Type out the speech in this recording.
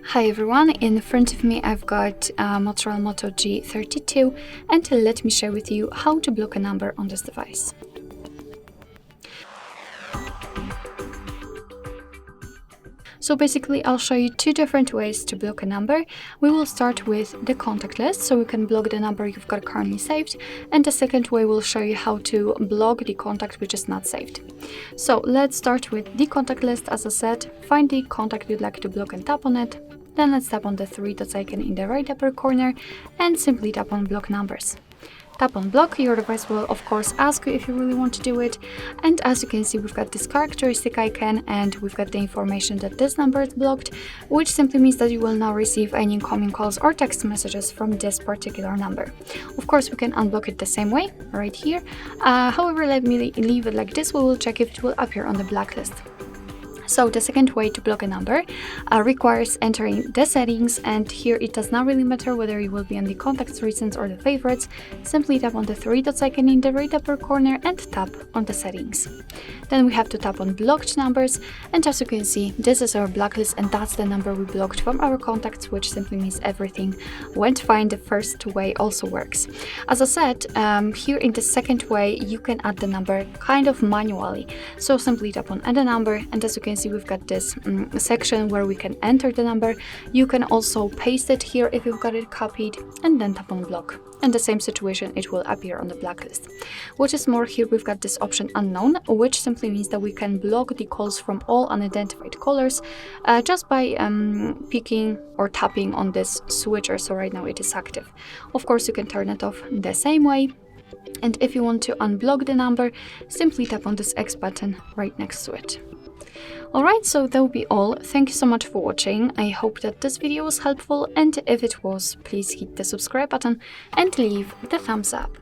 Hi everyone, in front of me I've got MOTOROLA Moto G32 and let me share with you how to block a number on this device. So basically I'll show you two different ways to block a number. We will start with the contact list, so we can block the number you've got currently saved, and the second way will show you how to block the contact which is not saved. So let's start with the contact list. As I said, find the contact you'd like to block and tap on it. Then let's tap on the three dots icon in the right upper corner and simply tap on block numbers. Tap on block, your device will of course ask you if you really want to do it, and as you can see we've got this characteristic icon and we've got the information that this number is blocked, which simply means that you will not receive any incoming calls or text messages from this particular number. Of course we can unblock it the same way, right here. However, let me leave it like this. We will check if it will appear on the blacklist. So the second way to block a number requires entering the settings, and here it does not really matter whether you will be on the contacts, recents or the favorites. Simply tap on the three dots icon in the right upper corner and tap on the settings. Then we have to tap on blocked numbers, and as you can see this is our blacklist and that's the number we blocked from our contacts, which simply means everything went fine. The first way also works. As I said, here in the second way you can add the number kind of manually, so simply tap on add a number, and as you can see we've got this section where we can enter the number. You can also paste it here if you've got it copied, and then tap on block. In the same situation it will appear on the blacklist. Which is more, here we've got this option unknown, which simply means that we can block the calls from all unidentified callers just by picking or tapping on this switcher. So right now it is active. Of course you can turn it off the same way, and if you want to unblock the number, simply tap on this X button right next to it. Alright, so that will be all. Thank you so much for watching. I hope that this video was helpful, and if it was, please hit the subscribe button and leave the thumbs up.